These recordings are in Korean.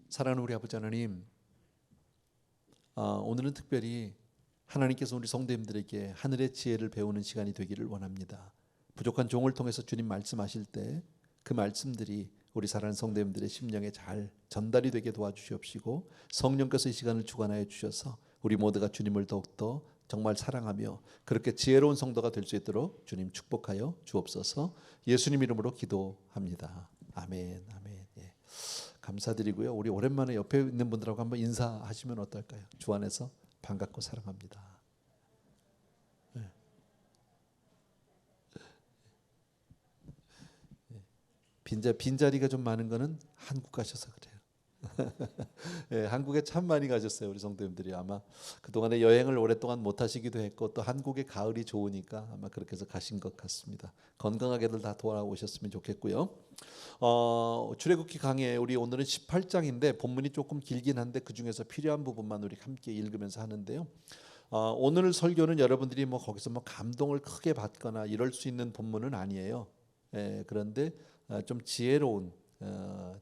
사랑하는 우리 아버지 하나님, 오늘은 특별히 하나님께서 우리 성도님들에게 하늘의 지혜를 배우는 시간이 되기를 원합니다. 부족한 종을 통해서 주님 말씀하실 때 그 말씀들이 우리 사랑하는 성도님들의 심령에 잘 전달이 되게 도와주시옵시고, 성령께서 이 시간을 주관하여 주셔서 우리 모두가 주님을 더욱더 정말 사랑하며 그렇게 지혜로운 성도가 될 수 있도록 주님 축복하여 주옵소서. 예수님 이름으로 기도합니다. 아멘. 아멘. 예. 감사드리고요. 우리 오랜만에 옆에 있는 분들하고 한번 인사하시면 어떨까요? 주 안에서 반갑고 사랑합니다. 네. 빈자리가 좀 많은 거는 한국 가셔서 그래요. 예, 한국에 참 많이 가셨어요. 우리 성도님들이 아마 그동안에 여행을 오랫동안 못 하시기도 했고, 또 한국의 가을이 좋으니까 아마 그렇게 해서 가신 것 같습니다. 건강하게들 다 돌아오셨으면 좋겠고요. 출애굽기 강해 우리 오늘은 18장인데 본문이 조금 길긴 한데 그 중에서 필요한 부분만 우리 함께 읽으면서 하는데요. 오늘 설교는 여러분들이 뭐 거기서 뭐 감동을 크게 받거나 이럴 수 있는 본문은 아니에요. 그런데 좀 지혜로운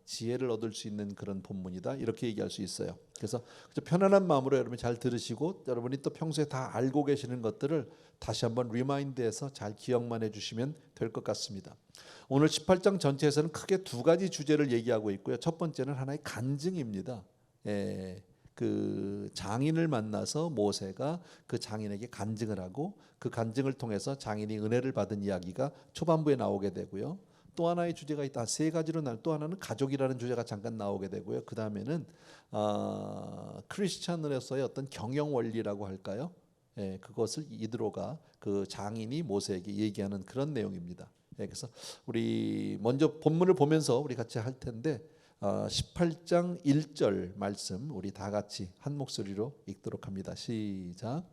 지혜를 얻을 수 있는 그런 본문이다, 이렇게 얘기할 수 있어요. 그래서 편안한 마음으로 여러분이 잘 들으시고, 여러분이 또 평소에 다 알고 계시는 것들을 다시 한번 리마인드해서 잘 기억만 해주시면 될 것 같습니다. 오늘 18장 전체에서는 크게 두 가지 주제를 얘기하고 있고요. 첫 번째는 하나의 간증입니다. 그 장인을 만나서 모세가 그 장인에게 간증을 하고, 그 간증을 통해서 장인이 은혜를 받은 이야기가 초반부에 나오게 되고요. 또 하나의 주제가 있다. 세 가지로 또 하나는 가족이라는 주제가 잠깐 나오게 되고요. 그 다음에는 크리스찬으로서의 어떤 경영 원리라고 할까요? 그것을 이드로가 그 장인이 모세에게 얘기하는 그런 내용입니다. 그래서 우리 먼저 본문을 보면서 우리 같이 할 텐데, 18장 1절 말씀 우리 다 같이 한 목소리로 읽도록 합니다. 시작.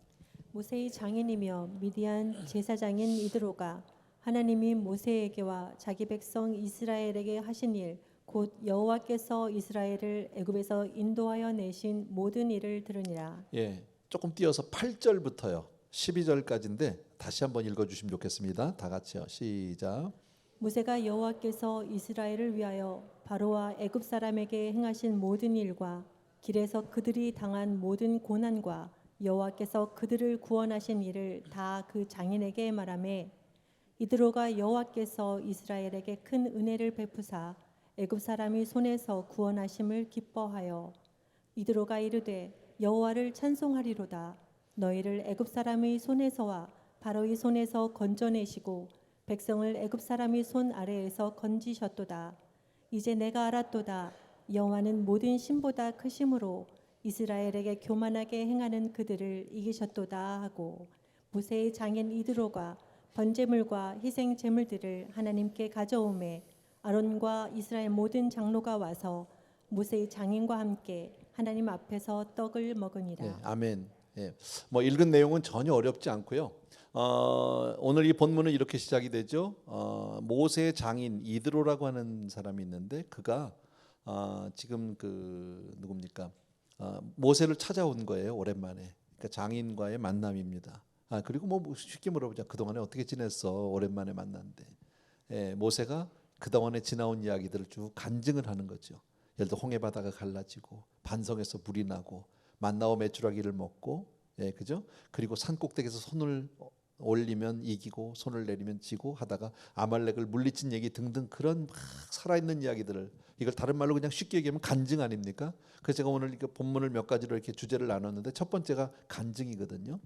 모세의 장인이며 미디안 제사장인 이드로가 하나님이 모세에게와 자기 백성 이스라엘에게 하신 일, 곧 여호와께서 이스라엘을 애굽에서 인도하여 내신 모든 일을 들으니라. 예, 조금 띄어서 8절부터요 12절까지인데 다시 한번 읽어주시면 좋겠습니다. 다 같이요. 시작. 모세가 여호와께서 이스라엘을 위하여 바로와 애굽 사람에게 행하신 모든 일과 길에서 그들이 당한 모든 고난과 여호와께서 그들을 구원하신 일을 다 그 장인에게 말하매, 이드로가 여호와께서 이스라엘에게 큰 은혜를 베푸사 애굽 사람이 손에서 구원하심을 기뻐하여 이드로가 이르되 여호와를 찬송하리로다. 너희를 애굽 사람의 손에서와 바로의 손에서 건져내시고 백성을 애굽 사람의 손 아래에서 건지셨도다. 이제 내가 알았도다. 여호와는 모든 신보다 크심으로 이스라엘에게 교만하게 행하는 그들을 이기셨도다 하고, 모세의 장인 이드로가 번제물과 희생 제물들을 하나님께 가져오매 아론과 이스라엘 모든 장로가 와서 모세의 장인과 함께 하나님 앞에서 떡을 먹으니라. 예, 아멘. 예, 뭐 읽은 내용은 전혀 어렵지 않고요. 오늘 이 본문은 이렇게 시작이 되죠. 모세의 장인 이드로라고 하는 사람이 있는데, 그가 지금 그 누굽니까? 모세를 찾아온 거예요. 오랜만에. 그러니까 장인과의 만남입니다. 그리고 뭐 쉽게 물어보자. 그동안에 어떻게 지냈어? 오랜만에 만났는데. 모세가 그동안에 지나온 이야기들을 쭉 간증을 하는 거죠. 예를 들어 홍해 바다가 갈라지고 반성에서 불이 나고 만나와 메추라기를 먹고, 그죠? 그리고 산 꼭대기에서 손을 올리면 이기고 손을 내리면 지고 하다가 아말렉을 물리친 얘기 등등, 그런 막 살아있는 이야기들을, 이걸 다른 말로 그냥 쉽게 얘기하면 간증 아닙니까? 그래서 제가 오늘 본문을 몇 가지로 이렇게 주제를 나눴는데, 첫 번째가 간증이거든요.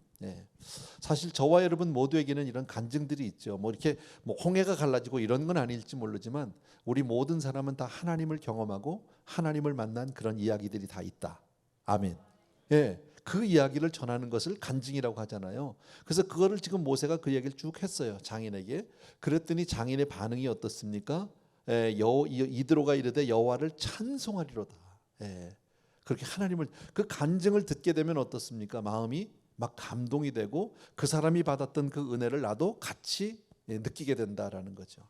사실 저와 여러분 모두에게는 이런 간증들이 있죠. 뭐 이렇게 뭐 홍해가 갈라지고 이런 건 아닐지 모르지만 우리 모든 사람은 다 하나님을 경험하고 하나님을 만난 그런 이야기들이 다 있다. 아멘. 그 이야기를 전하는 것을 간증이라고 하잖아요. 그래서 그거를 지금 모세가 그 얘기를 쭉 했어요, 장인에게. 그랬더니 장인의 반응이 어떻습니까? 이드로가 이르되 여호와를 찬송하리로다. 그렇게 하나님을, 그 간증을 듣게 되면 어떻습니까? 마음이 막 감동이 되고 그 사람이 받았던 그 은혜를 나도 같이 느끼게 된다라는 거죠.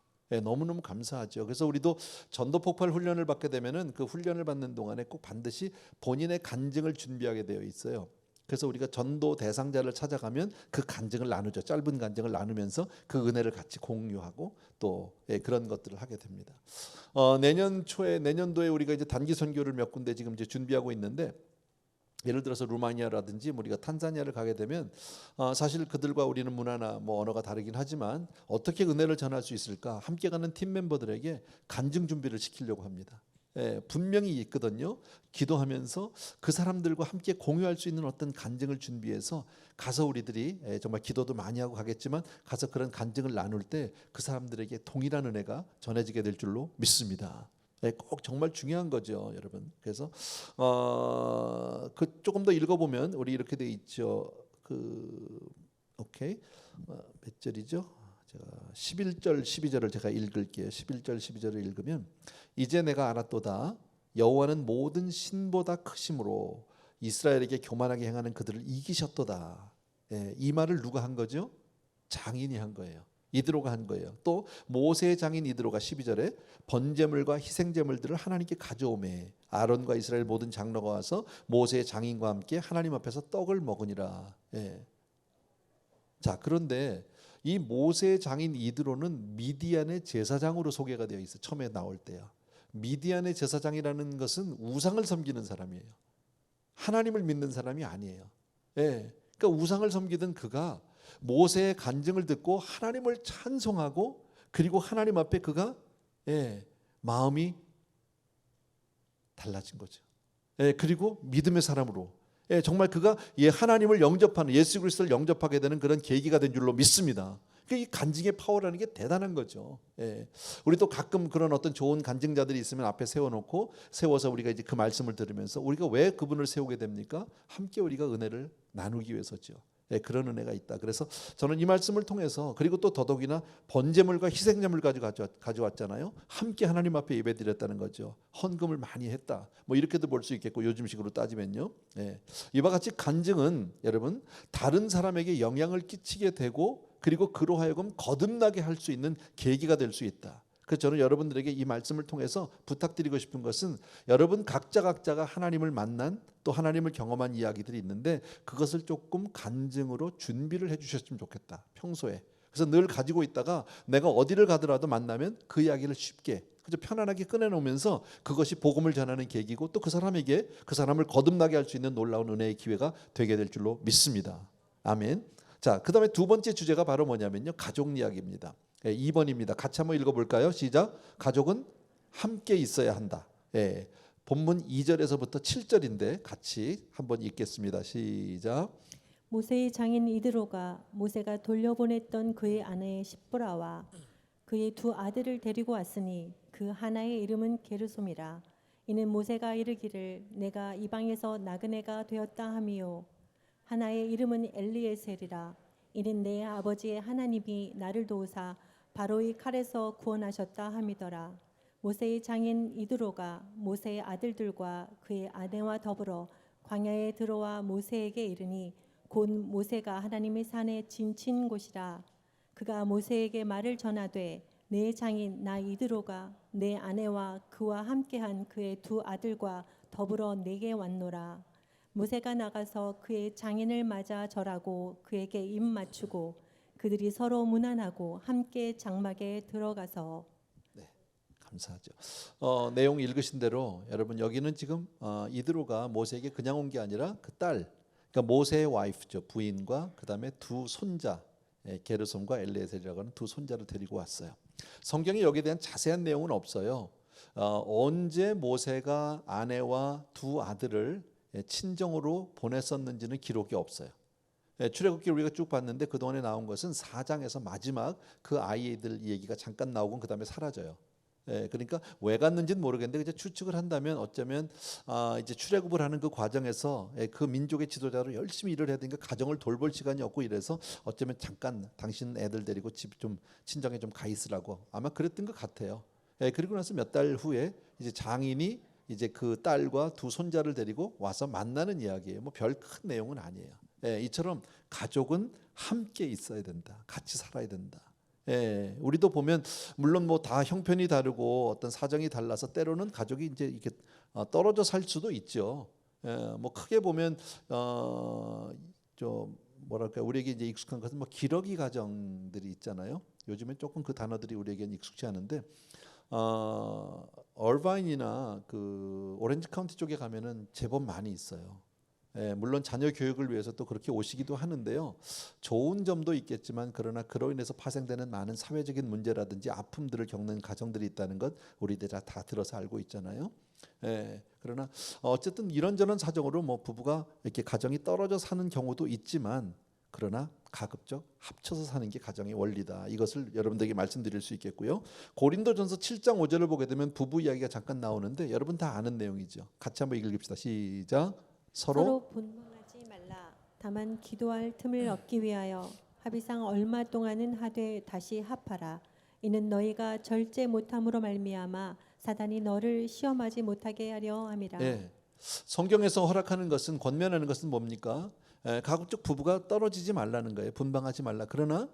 너무너무 감사하죠. 그래서 우리도 전도 폭발 훈련을 받게 되면은 그 훈련을 받는 동안에 꼭 반드시 본인의 간증을 준비하게 되어 있어요. 그래서 우리가 전도 대상자를 찾아가면 그 간증을 나누죠. 짧은 간증을 나누면서 그 은혜를 같이 공유하고 또 그런 것들을 하게 됩니다. 내년도에 우리가 이제 단기 선교를 몇 군데 지금 이제 준비하고 있는데, 예를 들어서 루마니아라든지 우리가 탄자니아를 가게 되면 사실 그들과 우리는 문화나 뭐 언어가 다르긴 하지만 어떻게 은혜를 전할 수 있을까? 함께 가는 팀 멤버들에게 간증 준비를 시키려고 합니다. 분명히 있거든요. 기도하면서 그 사람들과 함께 공유할 수 있는 어떤 간증을 준비해서 가서 우리들이 정말 기도도 많이 하고 가겠지만 가서 그런 간증을 나눌 때 그 사람들에게 동일한 은혜가 전해지게 될 줄로 믿습니다. 꼭 정말 중요한 거죠, 여러분. 그래서 그 조금 더 읽어보면 우리 이렇게 돼 있죠. 오케이, 몇 절이죠? 제가 11절 12절을 제가 읽을게요. 11절 12절을 읽으면, 이제 내가 알았도다 여호와는 모든 신보다 크심으로 이스라엘에게 교만하게 행하는 그들을 이기셨도다. 이 말을 누가 한 거죠? 장인이 한 거예요. 이드로가 한 거예요. 또 모세의 장인 이드로가 12절에 번제물과 희생제물들을 하나님께 가져오매 아론과 이스라엘 모든 장로가 와서 모세의 장인과 함께 하나님 앞에서 떡을 먹으니라. 자, 그런데 이 모세의 장인 이드로는 미디안의 제사장으로 소개가 되어 있어요. 처음에 나올 때요. 미디안의 제사장이라는 것은 우상을 섬기는 사람이에요. 하나님을 믿는 사람이 아니에요. 그러니까 우상을 섬기던 그가 모세의 간증을 듣고 하나님을 찬송하고, 그리고 하나님 앞에 그가 마음이 달라진 거죠. 그리고 믿음의 사람으로 정말 그가 하나님을 영접하는, 예수 그리스도를 영접하게 되는 그런 계기가 된 줄로 믿습니다. 이 간증의 파워라는 게 대단한 거죠. 우리도 가끔 그런 어떤 좋은 간증자들이 있으면 앞에 세워서 우리가 이제 그 말씀을 들으면서, 우리가 왜 그분을 세우게 됩니까? 함께 우리가 은혜를 나누기 위해서죠. 그런 은혜가 있다. 그래서 저는 이 말씀을 통해서, 그리고 또 더더욱이나 번제물과 희생제물 가져왔잖아요. 함께 하나님 앞에 예배드렸다는 거죠. 헌금을 많이 했다. 뭐 이렇게도 볼 수 있겠고, 요즘식으로 따지면요. 이와 같이 간증은 여러분 다른 사람에게 영향을 끼치게 되고, 그리고 그로 하여금 거듭나게 할 수 있는 계기가 될 수 있다. 그래서 저는 여러분들에게 이 말씀을 통해서 부탁드리고 싶은 것은, 여러분 각자가 하나님을 만난, 또 하나님을 경험한 이야기들이 있는데 그것을 조금 간증으로 준비를 해주셨으면 좋겠다, 평소에. 그래서 늘 가지고 있다가 내가 어디를 가더라도 만나면 그 이야기를 쉽게 편안하게 꺼내놓으면서 그것이 복음을 전하는 계기고, 또 그 사람에게 그 사람을 거듭나게 할 수 있는 놀라운 은혜의 기회가 되게 될 줄로 믿습니다. 아멘. 자, 그 다음에 두 번째 주제가 바로 뭐냐면요, 가족 이야기입니다. 2번입니다. 같이 한번 읽어볼까요? 시작. 가족은 함께 있어야 한다. 본문 2절에서부터 7절인데 같이 한번 읽겠습니다. 시작. 모세의 장인 이드로가 모세가 돌려보냈던 그의 아내 십보라와 그의 두 아들을 데리고 왔으니 그 하나의 이름은 게르솜이라. 이는 모세가 이르기를 내가 이방에서 나그네가 되었다 하미요, 하나의 이름은 엘리에셀이라. 이는 내 아버지의 하나님이 나를 도우사 바로의 칼에서 구원하셨다 함이더라. 모세의 장인 이드로가 모세의 아들들과 그의 아내와 더불어 광야에 들어와 모세에게 이르니 곧 모세가 하나님의 산에 진친 곳이라. 그가 모세에게 말을 전하되 내 장인 나 이드로가 내 아내와 그와 함께한 그의 두 아들과 더불어 내게 왔노라. 모세가 나가서 그의 장인을 맞아 절하고 그에게 입 맞추고 그들이 서로 문안하고 함께 장막에 들어가서. 감사하죠. 내용 읽으신 대로 여러분 여기는 지금 이드로가 모세에게 그냥 온 게 아니라 그 딸, 그러니까 모세의 와이프죠, 부인과 그 다음에 두 손자, 게르솜과 엘리에셀이라고 하는 두 손자를 데리고 왔어요. 성경에 여기에 대한 자세한 내용은 없어요. 언제 모세가 아내와 두 아들을 친정으로 보냈었는지는 기록이 없어요. 출애굽기 우리가 쭉 봤는데 그동안에 나온 것은 4장에서 마지막 그 아이들 얘기가 잠깐 나오고 그 다음에 사라져요. 그러니까 왜 갔는지는 모르겠는데 이제 추측을 한다면 어쩌면 이제 출애굽을 하는 그 과정에서 그 민족의 지도자로 열심히 일을 해야 되니까 가정을 돌볼 시간이 없고, 이래서 어쩌면 잠깐 당신 애들 데리고 집 좀 친정에 좀 가 있으라고 아마 그랬던 것 같아요. 그리고 나서 몇 달 후에 이제 장인이 이제 그 딸과 두 손자를 데리고 와서 만나는 이야기예요. 뭐 별 큰 내용은 아니에요. 이처럼 가족은 함께 있어야 된다. 같이 살아야 된다. 우리도 보면 물론 뭐 다 형편이 다르고 어떤 사정이 달라서 때로는 가족이 이제 이렇게 떨어져 살 수도 있죠. 뭐 크게 보면 좀 뭐랄까 우리에게 이제 익숙한 것은 뭐 기러기 가정들이 있잖아요. 요즘에 조금 그 단어들이 우리에게는 익숙치 않은데 얼바인이나 그 오렌지 카운티 쪽에 가면은 제법 많이 있어요. 물론 자녀 교육을 위해서 또 그렇게 오시기도 하는데요. 좋은 점도 있겠지만 그러나 그로 인해서 파생되는 많은 사회적인 문제라든지 아픔들을 겪는 가정들이 있다는 것 우리들이 다 들어서 알고 있잖아요. 그러나 어쨌든 이런저런 사정으로 뭐 부부가 이렇게 가정이 떨어져 사는 경우도 있지만 그러나 가급적 합쳐서 사는 게 가정의 원리다. 이것을 여러분들에게 말씀드릴 수 있겠고요. 고린도전서 7장 5절을 보게 되면 부부 이야기가 잠깐 나오는데 여러분 다 아는 내용이죠. 같이 한번 읽읍시다. 시작. 서로 서로 분망하지 말라. 다만 기도할 틈을 얻기 위하여 합의상 얼마 동안은 하되 다시 합하라. 이는 너희가 절제 못함으로 말미암아 사단이 너를 시험하지 못하게 하려 함이라. 성경에서 허락하는 것은 권면하는 것은 뭡니까? 가급적 부부가 떨어지지 말라는 거예요. 분방하지 말라. 그러나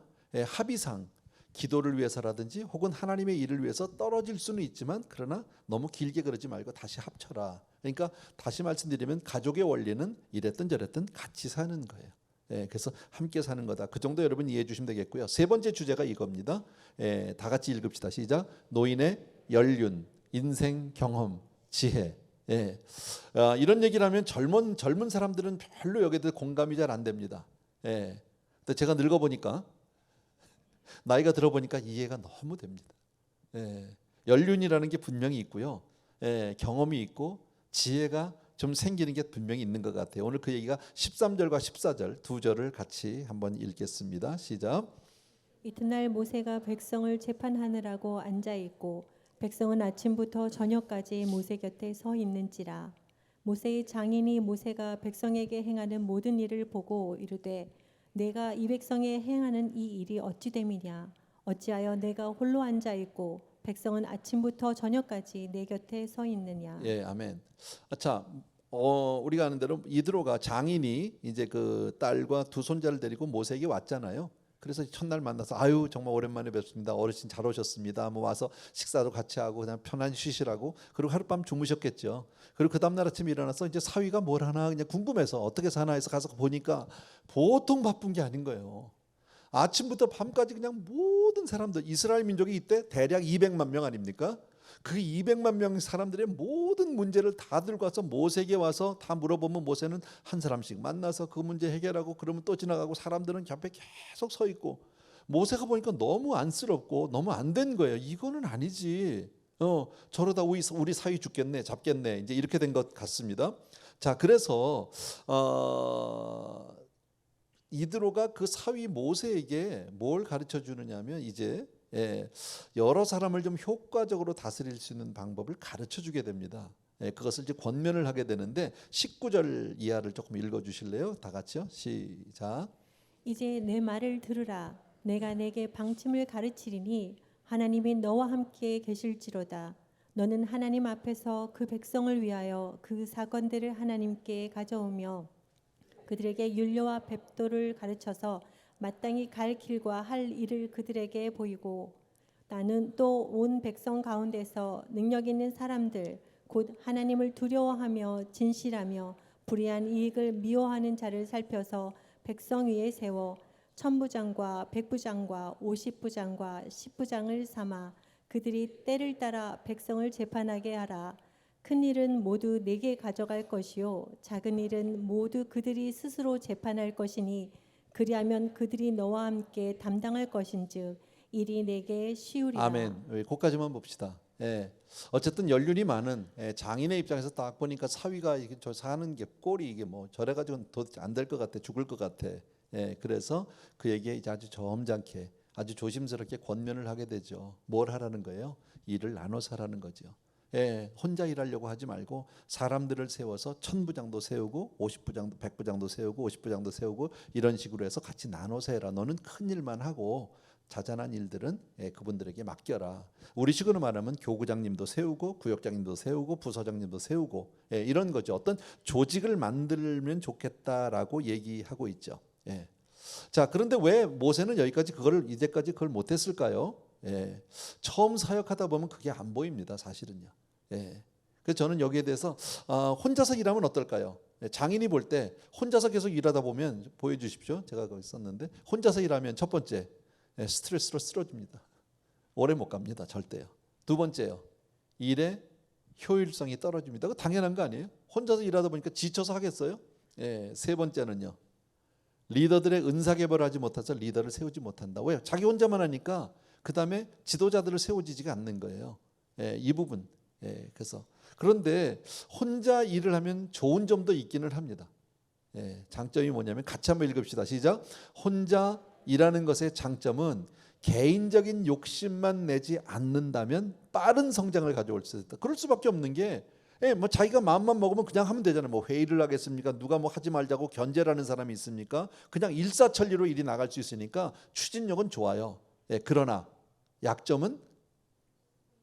합의상 기도를 위해서라든지 혹은 하나님의 일을 위해서 떨어질 수는 있지만 그러나 너무 길게 그러지 말고 다시 합쳐라. 그러니까 다시 말씀드리면 가족의 원리는 이랬든 저랬든 같이 사는 거예요. 그래서 함께 사는 거다. 그 정도 여러분 이해해 주시면 되겠고요. 세 번째 주제가 이겁니다. 다 같이 읽읍시다. 시작. 노인의 연륜, 인생 경험, 지혜. 이런 얘기를 하면 젊은 사람들은 별로 여기에 대해 공감이 잘 안 됩니다. 근데 제가 늙어 보니까 나이가 들어 보니까 이해가 너무 됩니다. 연륜이라는 게 분명히 있고요. 경험이 있고 지혜가 좀 생기는 게 분명히 있는 것 같아요. 오늘 그 얘기가 13절과 14절 두 절을 같이 한번 읽겠습니다. 시작. 이튿날 모세가 백성을 재판하느라고 앉아 있고 백성은 아침부터 저녁까지 모세 곁에 서 있는지라. 모세의 장인이 모세가 백성에게 행하는 모든 일을 보고 이르되 내가 이 백성에 행하는 이 일이 어찌 됨이냐. 어찌하여 내가 홀로 앉아 있고 백성은 아침부터 저녁까지 내 곁에 서 있느냐. 아멘. 자, 우리가 아는 대로 이드로가 장인이 이제 그 딸과 두 손자를 데리고 모세에게 왔잖아요. 그래서 첫날 만나서 아유 정말 오랜만에 뵙습니다. 어르신 잘 오셨습니다. 뭐 와서 식사도 같이 하고 그냥 편안히 쉬시라고. 그리고 하룻밤 주무셨겠죠. 그리고 그 다음 날 아침에 일어나서 이제 사위가 뭘 하나 그냥 궁금해서 어떻게 사나 해서 가서 보니까 보통 바쁜 게 아닌 거예요. 아침부터 밤까지 그냥 모든 사람들 이스라엘 민족이 이때 대략 200만 명 아닙니까? 그 200만 명 사람들의 모든 문제를 다 들고 와서 모세에게 와서 다 물어보면 모세는 한 사람씩 만나서 그 문제 해결하고 그러면 또 지나가고 사람들은 옆에 계속 서 있고 모세가 보니까 너무 안쓰럽고 너무 안 된 거예요. 이거는 아니지. 저러다 우리 사위 죽겠네, 잡겠네. 이제 이렇게 된 것 같습니다. 자, 그래서 이드로가 그 사위 모세에게 뭘 가르쳐 주느냐면 이제 여러 사람을 좀 효과적으로 다스릴 수 있는 방법을 가르쳐 주게 됩니다. 그것을 이제 권면을 하게 되는데 19절 이하를 조금 읽어 주실래요? 다 같이요. 시작. 이제 내 말을 들으라. 내가 내게 방침을 가르치리니 하나님이 너와 함께 계실지로다. 너는 하나님 앞에서 그 백성을 위하여 그 사건들을 하나님께 가져오며 그들에게 율례와 법도를 가르쳐서 마땅히 갈 길과 할 일을 그들에게 보이고 나는 또 온 백성 가운데서 능력 있는 사람들 곧 하나님을 두려워하며 진실하며 불의한 이익을 미워하는 자를 살펴서 백성 위에 세워 천부장과 백부장과 50부장과 10부장을 삼아 그들이 때를 따라 백성을 재판하게 하라. 큰 일은 모두 내게 가져갈 것이요 작은 일은 모두 그들이 스스로 재판할 것이니 그리하면 그들이 너와 함께 담당할 것인즉 일이 내게 쉬우리라. 아멘. 거기까지만 봅시다. 어쨌든 연륜이 많은 장인의 입장에서 딱 보니까 사위가 이게 저 사는 게 꼴이 이게 뭐 저래 가지고는 도대체 안 될 것 같아, 죽을 것 같아. 그래서 그에게 이제 아주 점잖게 아주 조심스럽게 권면을 하게 되죠. 뭘 하라는 거예요? 일을 나눠서 하라는 거죠. 혼자 일하려고 하지 말고 사람들을 세워서 천부장도 세우고 50부장도 100부장도 세우고 50부장도 세우고 이런 식으로 해서 같이 나눠서 해라. 너는 큰 일만 하고 자잘한 일들은 그분들에게 맡겨라. 우리식으로 말하면 교구장님도 세우고 구역장님도 세우고 부서장님도 세우고 이런 거죠. 어떤 조직을 만들면 좋겠다라고 얘기하고 있죠. 자, 그런데 왜 모세는 이제까지 그걸 못했을까요? 처음 사역하다 보면 그게 안 보입니다. 사실은요. 그래서 저는 여기에 대해서 혼자서 일하면 어떨까요? 장인이 볼 때 혼자서 계속 일하다 보면 보여주십시오. 제가 거기 썼는데 혼자서 일하면 첫 번째 스트레스로 쓰러집니다. 오래 못 갑니다. 절대요. 두 번째요. 일의 효율성이 떨어집니다. 그거 당연한 거 아니에요? 혼자서 일하다 보니까 지쳐서 하겠어요? 세 번째는요. 리더들의 은사개발을 하지 못해서 리더를 세우지 못한다. 왜요? 자기 혼자만 하니까 그 다음에 지도자들을 세워지지가 않는 거예요. 이 부분. 그래서 그런데 혼자 일을 하면 좋은 점도 있기는 합니다. 장점이 뭐냐면 같이 한번 읽읍시다. 시작. 혼자 일하는 것의 장점은 개인적인 욕심만 내지 않는다면 빠른 성장을 가져올 수 있다. 그럴 수밖에 없는 게 뭐 자기가 마음만 먹으면 그냥 하면 되잖아요. 뭐 회의를 하겠습니까? 누가 뭐 하지 말자고 견제라는 사람이 있습니까? 그냥 일사천리로 일이 나갈 수 있으니까 추진력은 좋아요. 그러나 약점은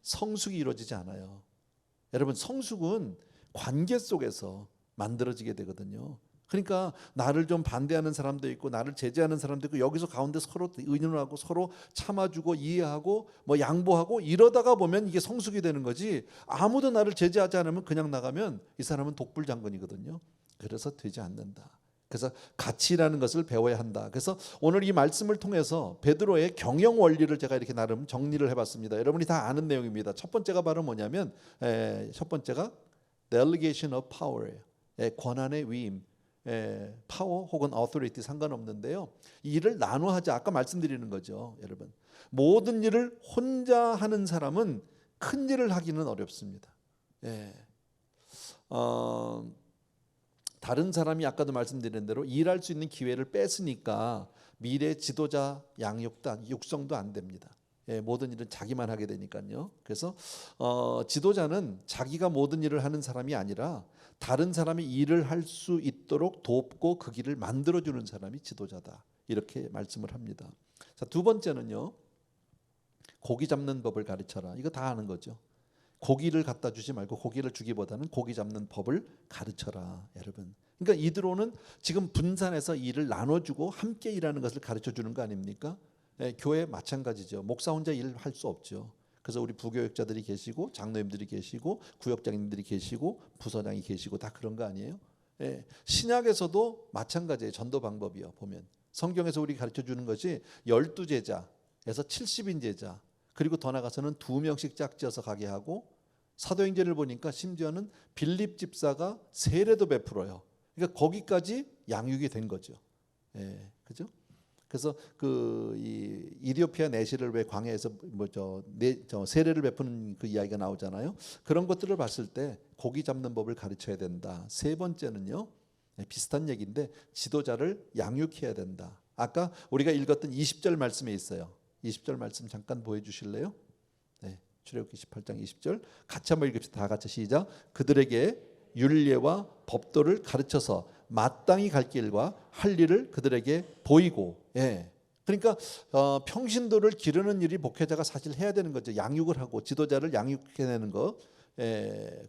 성숙이 이루어지지 않아요. 여러분, 성숙은 관계 속에서 만들어지게 되거든요. 그러니까 나를 좀 반대하는 사람도 있고 나를 제재하는 사람도 있고 여기서 가운데 서로 의논하고 서로 참아주고 이해하고 뭐 양보하고 이러다가 보면 이게 성숙이 되는 거지, 아무도 나를 제재하지 않으면 그냥 나가면 이 사람은 독불장군이거든요. 그래서 되지 않는다. 그래서 가치라는 것을 배워야 한다. 그래서 오늘 이 말씀을 통해서 베드로의 경영 원리를 제가 이렇게 나름 정리를 해봤습니다. 여러분이 다 아는 내용입니다. 첫 번째가 바로 뭐냐면 첫 번째가 delegation of power예요. 권한의 위임. 파워 혹은 authority 상관없는데요. 이 일을 나눠 하자. 아까 말씀드리는 거죠. 여러분, 모든 일을 혼자 하는 사람은 큰 일을 하기는 어렵습니다. 다른 사람이 아까도 말씀드린 대로 일할 수 있는 기회를 뺐으니까 미래 지도자 육성도 안 됩니다. 모든 일은 자기만 하게 되니까요. 그래서 지도자는 자기가 모든 일을 하는 사람이 아니라 다른 사람이 일을 할 수 있도록 돕고 그 길을 만들어주는 사람이 지도자다. 이렇게 말씀을 합니다. 자, 두 번째는요. 고기 잡는 법을 가르쳐라. 이거 다 아는 거죠. 고기를 갖다 주지 말고 고기를 주기보다는 고기 잡는 법을 가르쳐라. 여러분. 그러니까 이드로는 지금 분산해서 일을 나눠주고 함께 일하는 것을 가르쳐주는 거 아닙니까? 교회 마찬가지죠. 목사 혼자 일할 수 없죠. 그래서 우리 부교육자들이 계시고 장로님들이 계시고 구역장님들이 계시고 부서장이 계시고 다 그런 거 아니에요? 신약에서도 마찬가지예요. 전도 방법이요. 보면 성경에서 우리 가르쳐주는 것이 12제자에서 70인 제자, 그리고 더 나가서는 2명씩 짝지어서 가게 하고, 사도행전을 보니까 심지어는 빌립 집사가 세례도 베풀어요. 그러니까 거기까지 양육이 된 거죠. 그죠? 그래서 이 이디오피아 내시를 왜 광야에서 세례를 베푸는 그 이야기가 나오잖아요. 그런 것들을 봤을 때 고기 잡는 법을 가르쳐야 된다. 세 번째는요, 비슷한 얘기인데 지도자를 양육해야 된다. 아까 우리가 읽었던 20절 말씀에 있어요. 20절 말씀 잠깐 보여주실래요? 출애굽기 18장 20절 같이 한번 읽읍시다. 다 같이 시작. 그들에게 율례와 법도를 가르쳐서 마땅히 갈 길과 할 일을 그들에게 보이고. 그러니까 평신도를 기르는 일이 목회자가 사실 해야 되는 거죠. 양육을 하고 지도자를 양육해내는 거.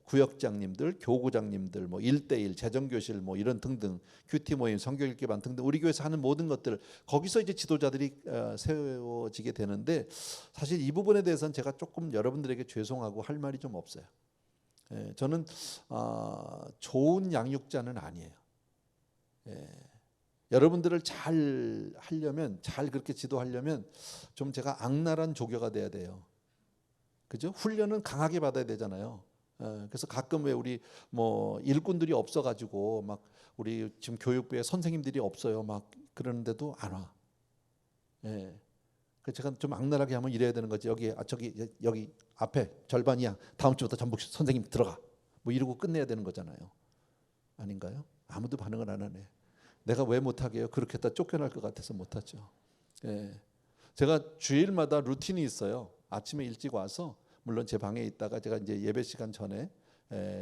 구역장님들, 교구장님들, 뭐 1:1 재정교실 뭐 이런 등등, 큐티 모임, 성경 읽기반 등등 우리 교회에서 하는 모든 것들, 거기서 이제 지도자들이 세워지게 되는데, 사실 이 부분에 대해서는 제가 조금 여러분들에게 죄송하고 할 말이 좀 없어요. 저는 좋은 양육자는 아니에요. 여러분들을 잘 하려면, 잘 그렇게 지도하려면 좀 제가 악랄한 조교가 돼야 돼요. 그죠? 훈련은 강하게 받아야 되잖아요. 그래서 가끔 왜 우리 뭐 일꾼들이 없어가지고 막 우리 지금 교육부에 선생님들이 없어요. 막 그러는데도 안 와. 그래서 제가 좀 악랄하게 하면 이래야 되는 거지. 여기 앞에 절반이야. 다음 주부터 전부 선생님 들어가. 뭐 이러고 끝내야 되는 거잖아요. 아닌가요? 아무도 반응을 안 하네. 내가 왜 못하게요? 그렇게 했다 쫓겨날 것 같아서 못하죠. 제가 주일마다 루틴이 있어요. 아침에 일찍 와서, 물론 제 방에 있다가 제가 이제 예배 시간 전에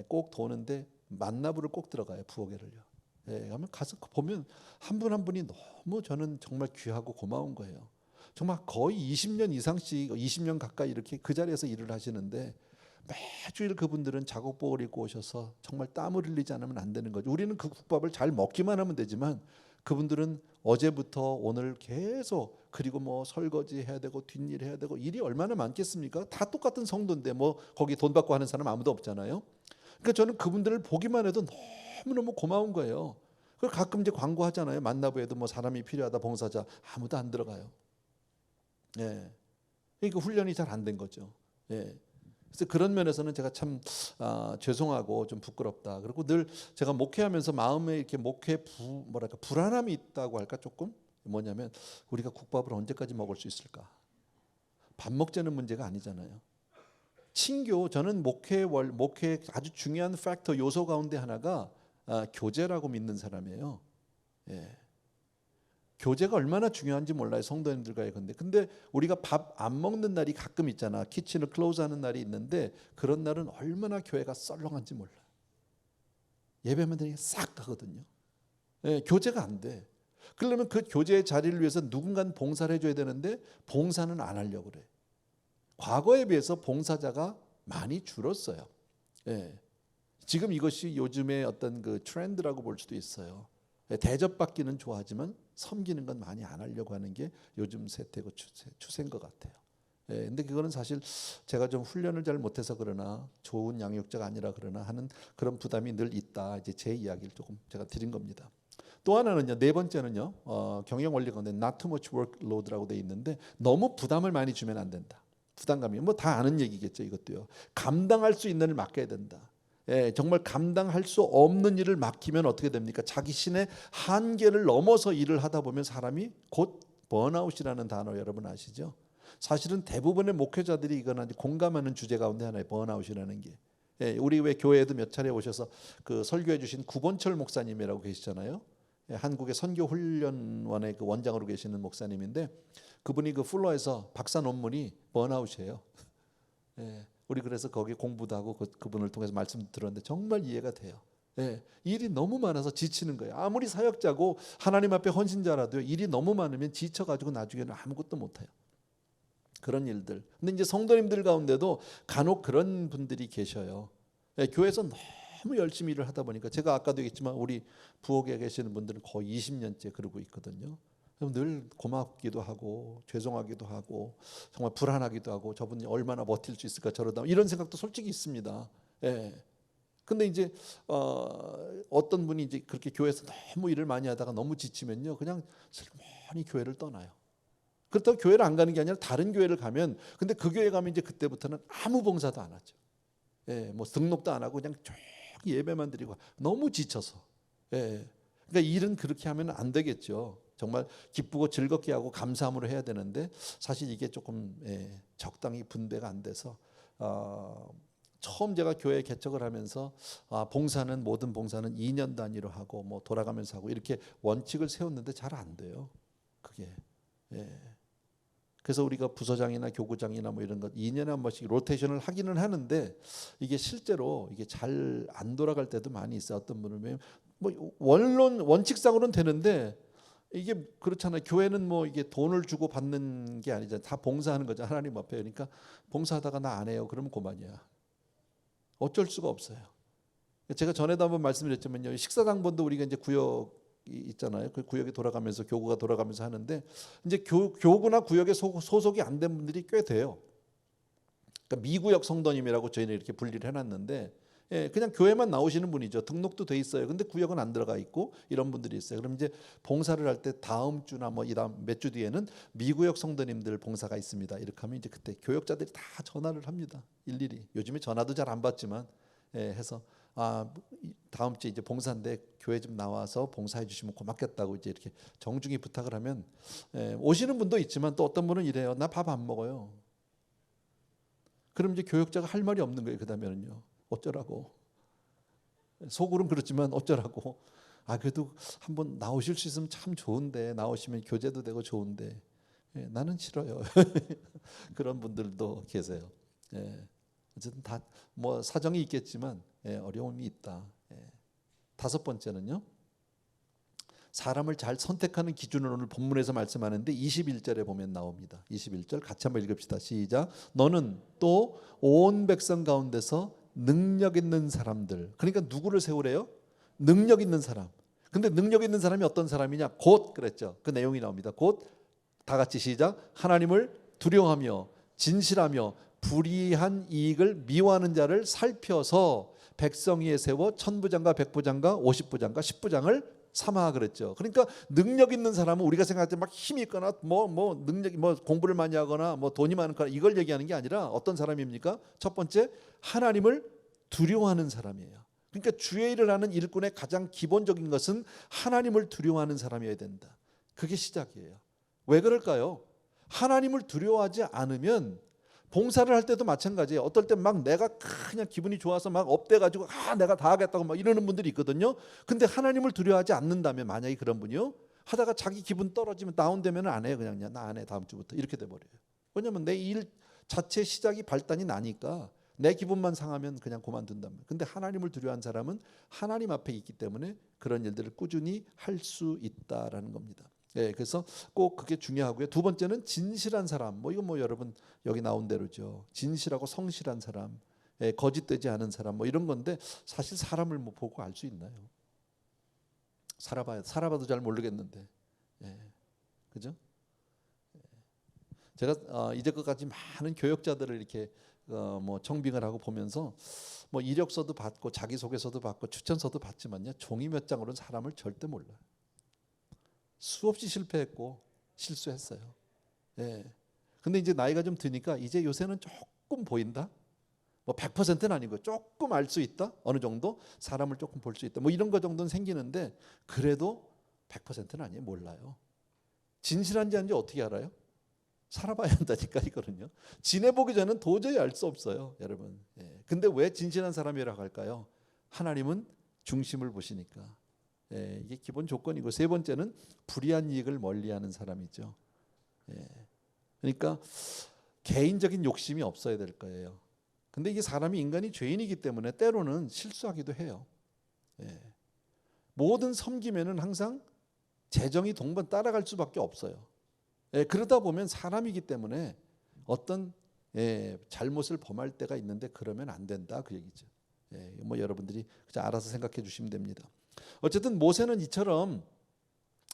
꼭 도는데 만나부를 꼭 들어가요. 부엌에를요. 그러면 가서 보면 한 분 한 분이 너무 저는 정말 귀하고 고마운 거예요. 정말 거의 20년 이상씩, 20년 가까이 이렇게 그 자리에서 일을 하시는데 매주일 그분들은 작업복을 입고 오셔서 정말 땀을 흘리지 않으면 안 되는 거죠. 우리는 그 국밥을 잘 먹기만 하면 되지만 그분들은 어제부터 오늘 계속, 그리고 뭐 설거지 해야 되고 뒷일 해야 되고 일이 얼마나 많겠습니까? 다 똑같은 성도인데 뭐 거기 돈 받고 하는 사람 아무도 없잖아요. 그러니까 저는 그분들을 보기만 해도 너무너무 고마운 거예요. 그걸 가끔 이제 광고하잖아요. 만나보에도 뭐 사람이 필요하다, 봉사자. 아무도 안 들어가요. 예. 그러니까 훈련이 잘 안 된 거죠. 예. 그래서 그런 면에서는 제가 참 죄송하고 좀 부끄럽다. 그리고 늘 제가 목회하면서 마음에 이렇게 뭐랄까 불안함이 있다고 할까 조금 뭐냐면 우리가 국밥을 언제까지 먹을 수 있을까? 밥 먹자는 문제가 아니잖아요. 친교 저는 목회 아주 중요한 팩터 요소 가운데 하나가 교제라고 믿는 사람이에요. 예. 교제가 얼마나 중요한지 몰라요. 성도님들과의 건데. 근데 우리가 밥 안 먹는 날이 가끔 있잖아. 키친을 클로즈하는 날이 있는데 그런 날은 얼마나 교회가 썰렁한지 몰라. 예배만 되니까 싹 가거든요. 예, 교제가 안 돼. 그러려면 그 교제의 자리를 위해서 누군가는 봉사를 해줘야 되는데 봉사는 안 하려고 그래. 과거에 비해서 봉사자가 많이 줄었어요. 예. 지금 이것이 요즘의 어떤 그 트렌드라고 볼 수도 있어요. 대접받기는 좋아하지만 섬기는 건 많이 안 하려고 하는 게 요즘 세태고 추세인 것 같아요. 근데 그거는 사실 제가 좀 훈련을 잘 못해서 그러나 좋은 양육자가 아니라 그러나 하는 그런 부담이 늘 있다. 이제 제 이야기를 조금 제가 드린 겁니다. 또 하나는요, 네 번째는요, 경영 원리 가운데 not too much workload라고 돼 있는데 너무 부담을 많이 주면 안 된다. 부담감이 뭐 다 아는 얘기겠죠, 이것도요. 감당할 수 있는 일을 맡겨야 된다. 예, 정말 감당할 수 없는 일을 맡기면 어떻게 됩니까? 자기 신의 한계를 넘어서 일을 하다 보면 사람이 곧 번아웃이라는 단어 여러분 아시죠? 사실은 대부분의 목회자들이 이거는 공감하는 주제 가운데 하나의 번아웃이라는 게. 예, 우리 왜 교회에도 몇 차례 오셔서 그 설교해 주신 구본철 목사님이라고 계시잖아요. 예, 한국의 선교훈련원의 그 원장으로 계시는 목사님인데 그분이 그 플러에서 박사 논문이 번아웃이에요. 예. 우리 그래서 거기 공부도 하고 그분을 통해서 말씀 들었는데 정말 이해가 돼요. 예, 일이 너무 많아서 지치는 거예요. 아무리 사역자고 하나님 앞에 헌신자라도요, 일이 너무 많으면 지쳐가지고 나중에는 아무것도 못해요. 그런 일들. 근데 이제 성도님들 가운데도 간혹 그런 분들이 계셔요. 예, 교회에서 너무 열심히 일을 하다 보니까 제가 아까도 얘기했지만 우리 부엌에 계시는 분들은 거의 20년째 그러고 있거든요. 늘 고맙기도 하고 죄송하기도 하고 정말 불안하기도 하고 저분이 얼마나 버틸 수 있을까 저러다 이런 생각도 솔직히 있습니다. 예. 근데 이제 어떤 분이 이제 그렇게 교회에서 너무 일을 많이 하다가 너무 지치면요 그냥 슬그머니 교회를 떠나요. 그렇다고 교회를 안 가는 게 아니라 다른 교회를 가면 근데 그 교회 가면 이제 그때부터는 아무 봉사도 안 하죠. 예, 뭐 등록도 안 하고 그냥 쭉 예배만 드리고 너무 지쳐서. 예. 그러니까 일은 그렇게 하면 안 되겠죠. 정말 기쁘고 즐겁게 하고 감사함으로 해야 되는데 사실 이게 조금 적당히 분배가 안 돼서 처음 제가 교회 개척을 하면서 봉사는 모든 봉사는 2년 단위로 하고 뭐 돌아가면서 하고 이렇게 원칙을 세웠는데 잘 안 돼요. 그게. 그래서 우리가 부서장이나 교구장이나 뭐 이런 것 2년에 한 번씩 로테이션을 하기는 하는데 이게 실제로 이게 잘 안 돌아갈 때도 많이 있어요. 어떤 분은 뭐 원칙상으로는 되는데 이게 그렇잖아요. 교회는 뭐 이게 돈을 주고 받는 게 아니잖아요. 다 봉사하는 거죠. 하나님 앞에. 그러니까 봉사하다가 나 안 해요. 그러면 그만이야. 어쩔 수가 없어요. 제가 전에도 한번 말씀드렸지만요. 식사당번도 우리가 이제 구역이 있잖아요. 그 구역에 돌아가면서 교구가 돌아가면서 하는데 이제 교구나 구역에 소속이 안 된 분들이 꽤 돼요. 그러니까 미구역 성도님이라고 저희는 이렇게 분리를 해놨는데 그냥 교회만 나오시는 분이죠. 등록도 돼 있어요. 근데 구역은 안 들어가 있고 이런 분들이 있어요. 그럼 이제 봉사를 할 때 다음 주나 뭐 이다음 몇 주 뒤에는 미구역 성도님들 봉사가 있습니다. 이렇게 하면 이제 그때 교역자들이 다 전화를 합니다. 일일이. 요즘에 전화도 잘 안 받지만 해서 다음 주에 이제 봉사인데 교회 좀 나와서 봉사해 주시면 고맙겠다고 이제 이렇게 정중히 부탁을 하면 오시는 분도 있지만 또 어떤 분은 이래요. 나 밥 안 먹어요. 그럼 이제 교역자가 할 말이 없는 거예요. 그다음에는요. 어쩌라고. 속으로는 그렇지만 어쩌라고. 그래도 한번 나오실 수 있으면 참 좋은데 나오시면 교제도 되고 좋은데 나는 싫어요. 그런 분들도 계세요. 어쨌든 다 뭐 사정이 있겠지만 어려움이 있다. 다섯 번째는요. 사람을 잘 선택하는 기준을 오늘 본문에서 말씀하는데 21절에 보면 나옵니다. 21절 같이 한번 읽읍시다. 시작. 너는 또 온 백성 가운데서 능력 있는 사람들. 그러니까 누구를 세우래요? 능력 있는 사람. 근데 능력 있는 사람이 어떤 사람이냐? 곧 그랬죠. 그 내용이 나옵니다. 곧 다 같이 시작. 하나님을 두려워하며 진실하며 불의한 이익을 미워하는 자를 살펴서 백성위에 세워 천부장과 백부장과 50부장과 10부장을 삼아 그랬죠. 그러니까 능력 있는 사람은 우리가 생각할 때 막 힘이 있거나 뭐 능력이 뭐 공부를 많이 하거나 뭐 돈이 많거나 이걸 얘기하는 게 아니라 어떤 사람입니까? 첫 번째, 하나님을 두려워하는 사람이에요. 그러니까 주의 일을 하는 일꾼의 가장 기본적인 것은 하나님을 두려워하는 사람이어야 된다. 그게 시작이에요. 왜 그럴까요? 하나님을 두려워하지 않으면 봉사를 할 때도 마찬가지예요. 어떨 때 막 내가 그냥 기분이 좋아서 막 업돼가지고 내가 다 하겠다고 막 이러는 분들이 있거든요. 근데 하나님을 두려워하지 않는다면, 만약에 그런 분이요, 하다가 자기 기분 떨어지면 다운되면 안 해요. 그냥 나 안 해, 다음 주부터 이렇게 돼버려요. 왜냐면 내 일 자체 시작이 발단이 나니까 내 기분만 상하면 그냥 그만둔단 말이에요. 근데 하나님을 두려워하는 사람은 하나님 앞에 있기 때문에 그런 일들을 꾸준히 할 수 있다라는 겁니다. 예, 그래서 꼭 그게 중요하고요. 두 번째는 진실한 사람. 뭐 이건 뭐 여러분 여기 나온 대로죠. 진실하고 성실한 사람, 예, 거짓되지 않은 사람, 뭐 이런 건데 사실 사람을 뭐 보고 알 수 있나요? 살아봐도 잘 모르겠는데, 예, 그죠? 제가 이제까지 많은 교역자들을 이렇게 뭐 청빙을 하고 보면서 뭐 이력서도 받고 자기소개서도 받고 추천서도 받지만요, 종이 몇 장으로는 사람을 절대 몰라요. 수없이 실패했고 실수했어요. 예. 근데 이제 나이가 좀 드니까 이제 요새는 조금 보인다. 뭐 100%는 아니고 조금 알 수 있다. 어느 정도 사람을 조금 볼 수 있다. 뭐 이런 거 정도는 생기는데 그래도 100%는 아니에요. 몰라요. 진실한지 아닌지 어떻게 알아요? 살아봐야 한다니까 이거는요. 지내보기 전에는 도저히 알 수 없어요, 여러분. 예. 근데 왜 진실한 사람이라고 할까요? 하나님은 중심을 보시니까. 예, 이게 기본 조건이고, 세 번째는 불의한 이익을 멀리하는 사람이죠. 예, 그러니까 개인적인 욕심이 없어야 될 거예요. 근데 이게 인간이 죄인이기 때문에 때로는 실수하기도 해요. 예, 모든 섬기면은 항상 재정이 동반 따라갈 수밖에 없어요. 예, 그러다 보면 사람이기 때문에 어떤 잘못을 범할 때가 있는데 그러면 안 된다 그 얘기죠. 예, 뭐 여러분들이 그냥 알아서 생각해 주시면 됩니다. 어쨌든 모세는 이처럼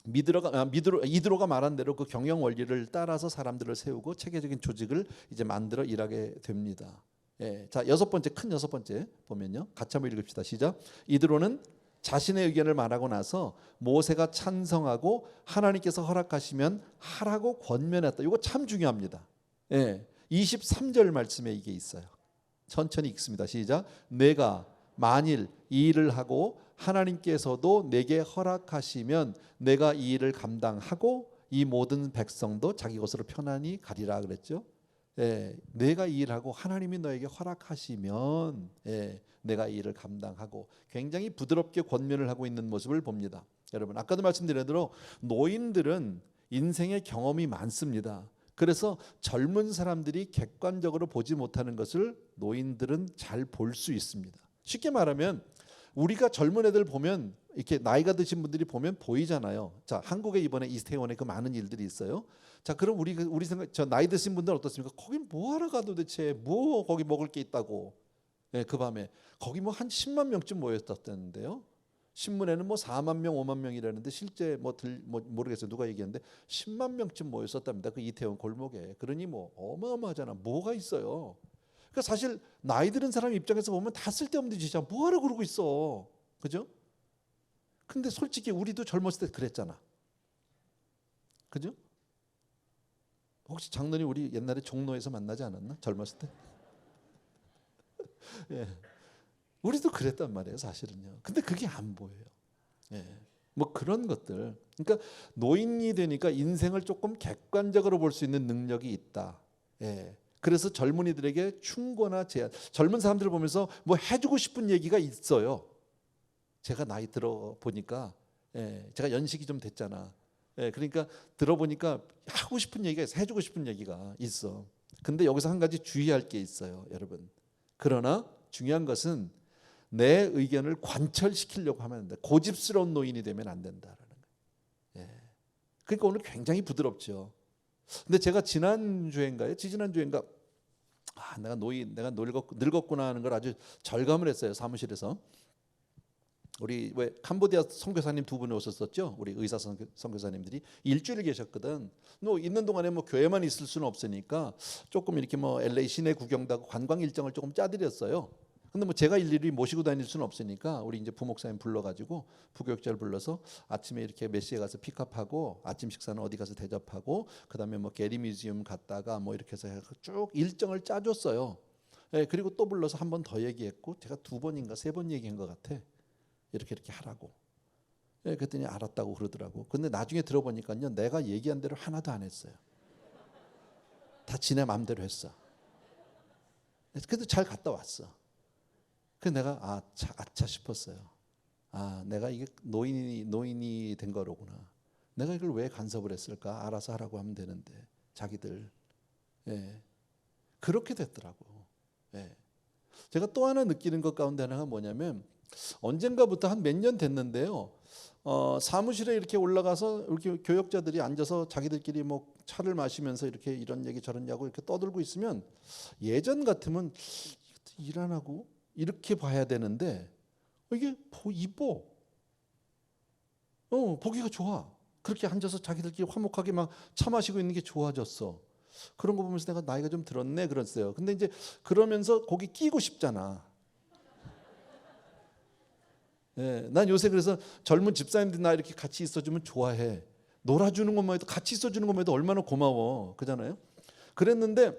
이드로가 말한 대로 그 경영 원리를 따라서 사람들을 세우고 체계적인 조직을 이제 만들어 일하게 됩니다. 예, 자, 큰 여섯 번째 보면요, 같이 한번 읽읍시다. 시작. 이드로는 자신의 의견을 말하고 나서 모세가 찬성하고 하나님께서 허락하시면 하라고 권면했다. 이거 참 중요합니다. 예, 23절 말씀에 이게 있어요. 천천히 읽습니다. 시작. 내가 만일 이 일을 하고 하나님께서도 내게 허락하시면 내가 이 일을 감당하고 이 모든 백성도 자기 곳으로 편안히 가리라 그랬죠. 예, 내가 이 일을 하고 하나님이 너에게 허락하시면, 예, 내가 이 일을 감당하고, 굉장히 부드럽게 권면을 하고 있는 모습을 봅니다. 여러분, 아까도 말씀드린 대로 노인들은 인생의 경험이 많습니다. 그래서 젊은 사람들이 객관적으로 보지 못하는 것을 노인들은 잘 볼 수 있습니다. 쉽게 말하면 우리가 젊은 애들 보면, 이렇게 나이가 드신 분들이 보면 보이잖아요. 자, 한국에 이번에 이태원에 그 많은 일들이 있어요. 자, 그럼 우리 생각, 저 나이 드신 분들 어떻습니까? 거기 뭐 하러 가 도대체? 뭐 거기 먹을 게 있다고? 예, 그 밤에 거기 뭐 한 10만 명쯤 모였었다는데요. 신문에는 뭐 4만 명, 5만 명이라는데 실제 모르겠어요. 누가 얘기했는데 10만 명쯤 모였었답니다. 그 이태원 골목에. 그러니 뭐 어마어마하잖아. 뭐가 있어요? 그러니까 사실 나이 들은 사람 입장에서 보면 다 쓸데없는 짓이야. 뭐하러 그러고 있어, 그죠? 근데 솔직히 우리도 젊었을 때 그랬잖아, 그죠? 혹시 장로님 우리 옛날에 종로에서 만나지 않았나? 젊었을 때? 예, 우리도 그랬단 말이에요, 사실은요. 근데 그게 안 보여요. 예, 뭐 그런 것들. 그러니까 노인이 되니까 인생을 조금 객관적으로 볼 수 있는 능력이 있다. 예. 그래서 젊은이들에게 충고나 제안, 젊은 사람들을 보면서 뭐 해주고 싶은 얘기가 있어요. 제가 나이 들어 보니까, 예, 제가 연식이 좀 됐잖아. 예, 그러니까 들어보니까 하고 싶은 얘기가 있어, 해주고 싶은 얘기가 있어. 근데 여기서 한 가지 주의할 게 있어요, 여러분. 그러나 중요한 것은 내 의견을 관철시키려고 하면 안 돼. 고집스러운 노인이 되면 안 된다라는 거예요. 예. 그러니까 오늘 굉장히 부드럽죠. 근데 제가 지지난주인가 내가 늙었구나 하는 걸 아주 절감을 했어요, 사무실에서. 우리 왜 캄보디아 선교사님 두 분이 오셨었죠. 우리 의사 선교사님들이 일주일 계셨거든. 뭐 있는 동안에 뭐 교회만 있을 수는 없으니까 조금 이렇게 뭐 LA 시내 구경도 하고 관광 일정을 조금 짜드렸어요. 근데 뭐 제가 일일이 모시고 다닐 수는 없으니까 우리 이제 부목사님 불러가지고 부교육자를 불러서 아침에 이렇게 몇 시에 가서 픽업하고 아침 식사는 어디 가서 대접하고 그다음에 뭐 게리 뮤지엄 갔다가 뭐 이렇게 해서 쭉 일정을 짜줬어요. 예, 그리고 또 불러서 한 번 더 얘기했고 제가 2번인가 3번 얘기한 것 같아. 이렇게 하라고. 예, 그랬더니 알았다고 그러더라고. 근데 나중에 들어보니까요, 내가 얘기한 대로 하나도 안 했어요. 다 지네 마음대로 했어. 그래도 잘 갔다 왔어. 그 내가 아차 싶었어요. 내가 이게 노인이 된 거로구나. 내가 이걸 왜 간섭을 했을까? 알아서 하라고 하면 되는데 자기들. 예. 그렇게 됐더라고. 예. 제가 또 하나 느끼는 것 가운데 하나가 뭐냐면 언젠가부터 한 몇 년 됐는데요. 사무실에 이렇게 올라가서 이렇게 교역자들이 앉아서 자기들끼리 뭐 차를 마시면서 이렇게 이런 얘기 저런 얘기하고 이렇게 떠들고 있으면 예전 같으면 일 안 하고 이렇게 봐야 되는데 이게 이뻐. 보기가 좋아. 그렇게 앉아서 자기들끼리 화목하게 막 차 마시고 있는 게 좋아졌어. 그런 거 보면서 내가 나이가 좀 들었네 그랬어요. 근데 이제 그러면서 거기 끼고 싶잖아. 예, 난 요새 그래서 젊은 집사님들 나 이렇게 같이 있어주면 좋아해. 놀아주는 것만 해도 같이 있어주는 것만 해도 얼마나 고마워. 그잖아요. 그랬는데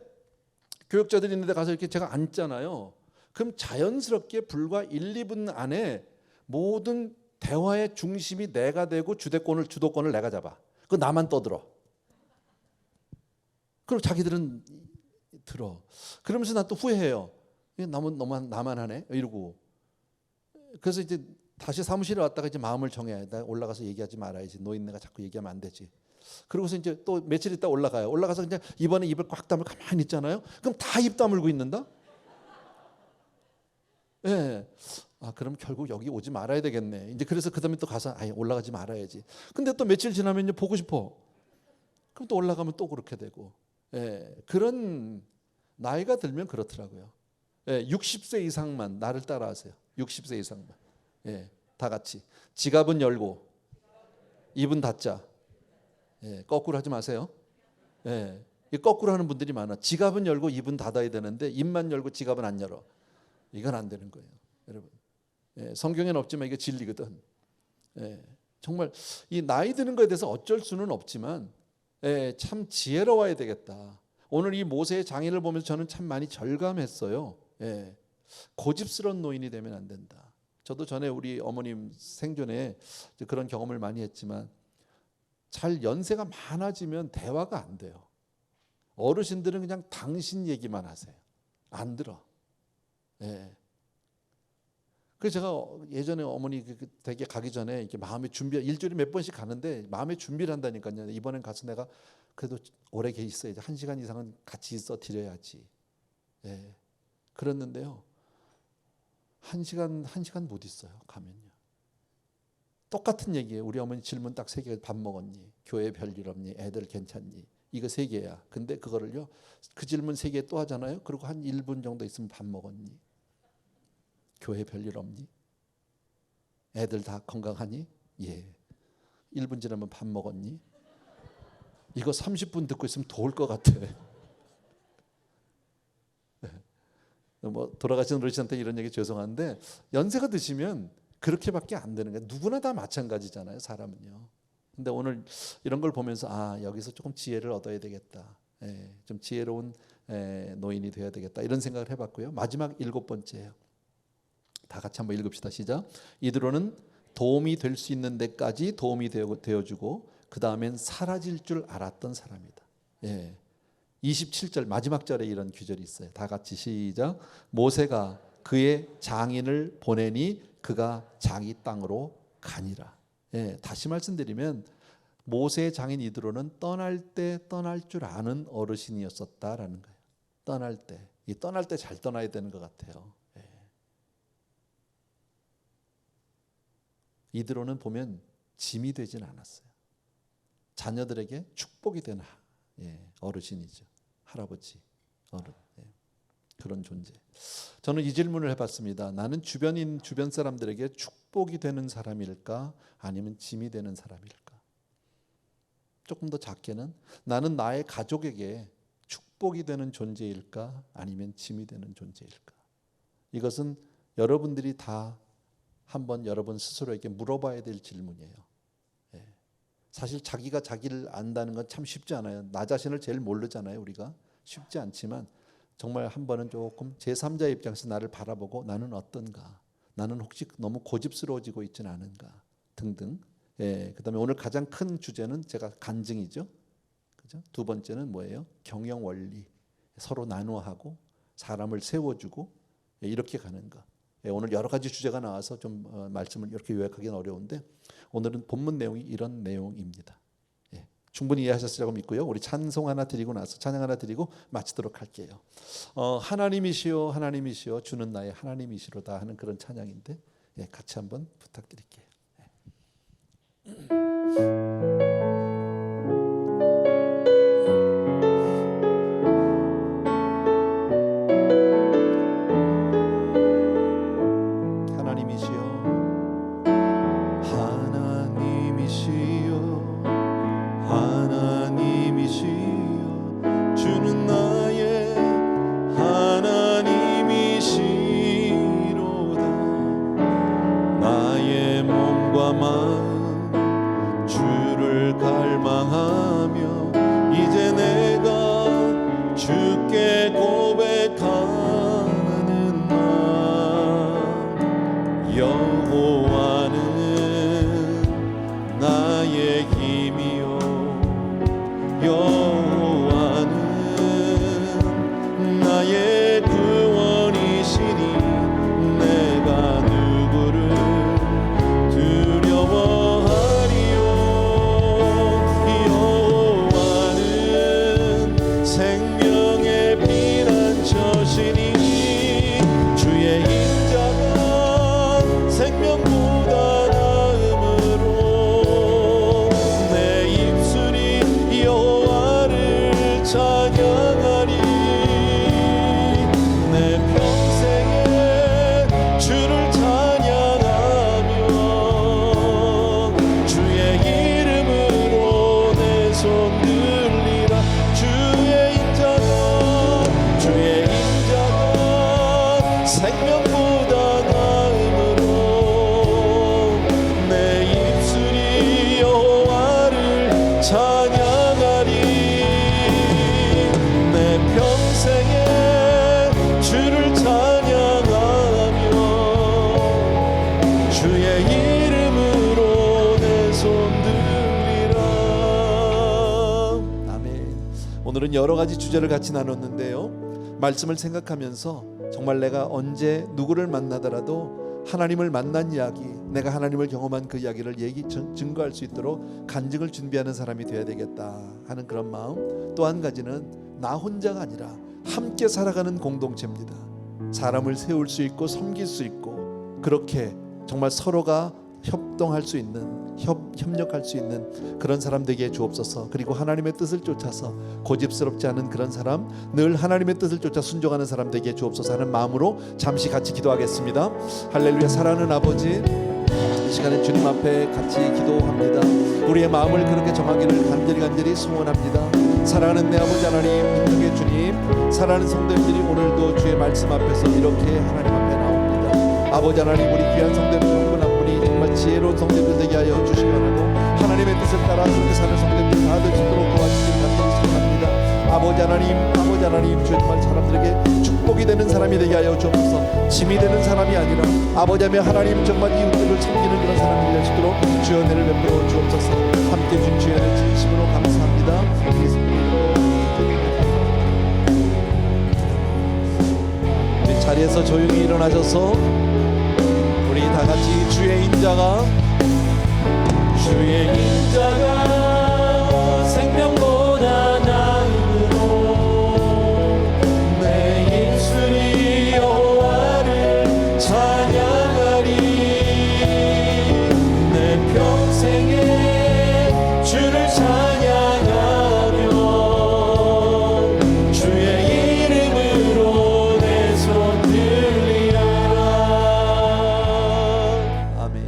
교역자들이 있는데 가서 이렇게 제가 앉잖아요. 그럼 자연스럽게 불과 1, 2분 안에 모든 대화의 중심이 내가 되고 주도권을 내가 잡아. 그 나만 떠들어. 그리고 자기들은 들어. 그러면서 나 또 후회해요. 나만 하네 이러고. 그래서 이제 다시 사무실에 왔다가 이제 마음을 정해. 나 올라가서 얘기하지 말아야지. 노인네가 자꾸 얘기하면 안 되지. 그러고서 이제 또 며칠 있다 올라가요. 올라가서 그냥 이번에 입을 꽉 다물고 가만히 있잖아요. 그럼 다 입 다물고 있는다? 예. 그럼 결국 여기 오지 말아야 되겠네. 이제 그래서 그다음에 또 가서 올라가지 말아야지. 근데 또 며칠 지나면 이제 보고 싶어. 그럼 또 올라가면 또 그렇게 되고. 예. 그런 나이가 들면 그렇더라고요. 예. 60세 이상만 나를 따라하세요. 60세 이상만. 예. 다 같이. 지갑은 열고 입은 닫자. 예. 거꾸로 하지 마세요. 예. 거꾸로 하는 분들이 많아. 지갑은 열고 입은 닫아야 되는데 입만 열고 지갑은 안 열어. 이건 안 되는 거예요, 여러분. 예, 성경에는 없지만 이게 진리거든. 예, 정말 이 나이 드는 거에 대해서 어쩔 수는 없지만 참 지혜로워야 되겠다. 오늘 이 모세의 장인을 보면서 저는 참 많이 절감했어요. 예, 고집스러운 노인이 되면 안 된다. 저도 전에 우리 어머님 생전에 그런 경험을 많이 했지만 잘 연세가 많아지면 대화가 안 돼요. 어르신들은 그냥 당신 얘기만 하세요. 안 들어. 예. 그래서 제가 예전에 어머니 댁에 가기 전에 이렇게 마음의 준비 일주일에 몇 번씩 가는데 마음의 준비를 한다니까요. 이번엔 가서 내가 그래도 오래 있어야지. 1시간 이상은 같이 있어 드려야지. 예. 그랬는데요. 1시간 못 있어요. 가면요. 똑같은 얘기예요. 우리 어머니 질문 딱 3개. 밥 먹었니? 교회 별일 없니? 애들 괜찮니? 이거 3개야. 근데 그거를요. 그 질문 3개 또 하잖아요. 그리고 한 1분 정도 있으면 밥 먹었니? 교회 별일 없니? 애들 다 건강하니? 예. 1분 지나면 밥 먹었니? 이거 30분 듣고 있으면 더울 것 같아. 뭐 돌아가신 어르신한테 이런 얘기 죄송한데 연세가 드시면 그렇게밖에 안 되는 거예요. 누구나 다 마찬가지잖아요, 사람은요. 근데 오늘 이런 걸 보면서 여기서 조금 지혜를 얻어야 되겠다. 좀 지혜로운 노인이 되어야 되겠다. 이런 생각을 해봤고요. 마지막 7번째예요. 다 같이 한번 읽읍시다. 시작. 이드로는 도움이 될 수 있는 데까지 도움이 되어주고 그 다음엔 사라질 줄 알았던 사람이다. 27절 마지막 절에 이런 구절이 있어요. 다 같이 시작. 모세가 그의 장인을 보내니 그가 자기 땅으로 가니라. 다시 말씀드리면 모세의 장인 이드로는 떠날 때 떠날 줄 아는 어르신이었었다라는 거예요. 떠날 때 잘 떠나야 되는 것 같아요. 이드로는 보면 짐이 되진 않았어요. 자녀들에게 축복이 되는 어르신이죠. 할아버지, 어른. 그런 존재. 저는 이 질문을 해봤습니다. 나는 주변 사람들에게 축복이 되는 사람일까? 아니면 짐이 되는 사람일까? 조금 더 작게는 나는 나의 가족에게 축복이 되는 존재일까? 아니면 짐이 되는 존재일까? 이것은 여러분들이 다 한번 여러분 스스로에게 물어봐야 될 질문이에요. 예. 사실 자기가 자기를 안다는 건 참 쉽지 않아요. 나 자신을 제일 모르잖아요. 우리가 쉽지 않지만 정말 한 번은 조금 제3자의 입장에서 나를 바라보고 나는 어떤가, 나는 혹시 너무 고집스러워지고 있지는 않은가 등등. 예, 그다음에 오늘 가장 큰 주제는 제가 간증이죠. 그죠? 두 번째는 뭐예요? 경영 원리. 서로 나누어하고 사람을 세워주고 이렇게 가는 것. 오늘 여러 가지 주제가 나와서 좀 말씀을 이렇게 요약하기는 어려운데 오늘은 본문 내용이 이런 내용입니다. 예, 충분히 이해하셨으리라고 믿고요. 우리 찬송 하나 드리고 나서 찬양 하나 드리고 마치도록 할게요. 하나님이시여 하나님이시여 주는 나의 하나님이시로다 하는 그런 찬양인데 같이 한번 부탁드릴게요. 오늘은 여러 가지 주제를 같이 나눴는데요. 말씀을 생각하면서 정말 내가 언제 누구를 만나더라도 하나님을 만난 이야기, 내가 하나님을 경험한 그 이야기를 증거할 수 있도록 간증을 준비하는 사람이 되어야 되겠다 하는 그런 마음. 또 한 가지는 나 혼자가 아니라 함께 살아가는 공동체입니다. 사람을 세울 수 있고 섬길 수 있고 그렇게 정말 서로가 협동할 수 있는 협력할 수 있는 그런 사람 되게 주옵소서. 그리고 하나님의 뜻을 쫓아서 고집스럽지 않은 그런 사람, 늘 하나님의 뜻을 쫓아 순종하는 사람 되게 주옵소서 하는 마음으로 잠시 같이 기도하겠습니다. 할렐루야. 사랑하는 아버지, 이 시간에 주님 앞에 같이 기도합니다. 우리의 마음을 그렇게 정하기를 간절히 소원합니다. 사랑하는 내 아버지 하나님, 빛나게 주님, 사랑하는 성도님들이 오늘도 주의 말씀 앞에서 이렇게 하나님 앞에 나옵니다. 아버지 하나님, 우리 귀한 성도님들 한 분 한 분이 정말 지혜로운 성도님들 되게 하여 주시기 바라고 하나님의 뜻을 따라 그렇게 사는 성도님들 다 되시도록 도와주시길 간절히 소원합니다. 아버지 하나님, 주의 정말 사람들에게 축복이 되는 사람이 되게 하여 주옵소서. 짐이 되는 사람이 아니라 아버지 하나님 정말 이웃들을 섬기는 그런 사람이 되시도록 주의 은혜를 베풀어 주옵소서. 함께 준 주의 은혜 진심으로 감사합니다. 우리 자리에서 조용히 일어나셔서 우리 다 같이 주의 인자가 생명보다 나음으로 내 입술이 여호와를 찬양하리. 내 평생에 주를 찬양하며 주의 이름으로 내 손 들리라. 아멘.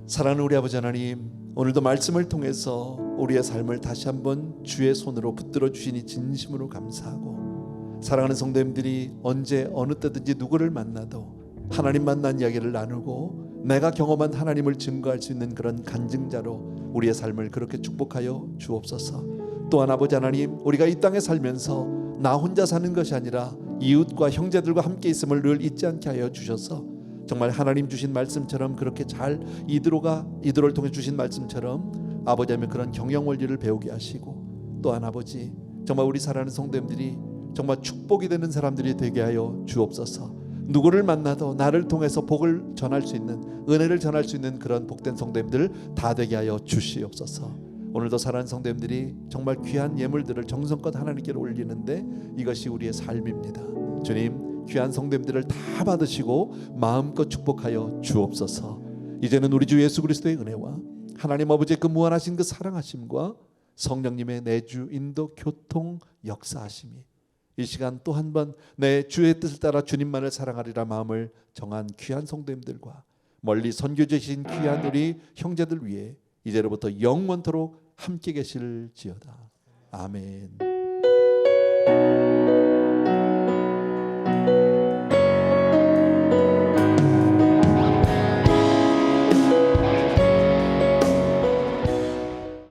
사랑하는 우리 아버지 하나님, 오늘도 말씀을 통해서 우리의 삶을 다시 한번 주의 손으로 붙들어 주시니 진심으로 감사하고 사랑하는 성도님들이 언제 어느 때든지 누구를 만나도 하나님 만난 이야기를 나누고 내가 경험한 하나님을 증거할 수 있는 그런 간증자로 우리의 삶을 그렇게 축복하여 주옵소서. 또한 아버지 하나님, 우리가 이 땅에 살면서 나 혼자 사는 것이 아니라 이웃과 형제들과 함께 있음을 늘 잊지 않게 하여 주셔서 정말 하나님 주신 말씀처럼 그렇게 잘 이드로를 통해 주신 말씀처럼 아버지 하면 그런 경영 원리를 배우게 하시고, 또한 아버지 정말 우리 사랑하는 성도님들이 정말 축복이 되는 사람들이 되게 하여 주옵소서. 누구를 만나도 나를 통해서 복을 전할 수 있는, 은혜를 전할 수 있는 그런 복된 성도님들 다 되게 하여 주시옵소서. 오늘도 사랑하는 성도님들이 정말 귀한 예물들을 정성껏 하나님께 올리는데 이것이 우리의 삶입니다. 주님, 귀한 성도님들을 다 받으시고 마음껏 축복하여 주옵소서. 이제는 우리 주 예수 그리스도의 은혜와 하나님 아버지의 그 무한하신 그 사랑하심과 성령님의 내주 인도 교통 역사하심이 이 시간 또 한 번 내 주의 뜻을 따라 주님만을 사랑하리라 마음을 정한 귀한 성도님들과 멀리 선교지신 귀한 우리 형제들 위해 이제로부터 영원토록 함께 계실지어다. 아멘.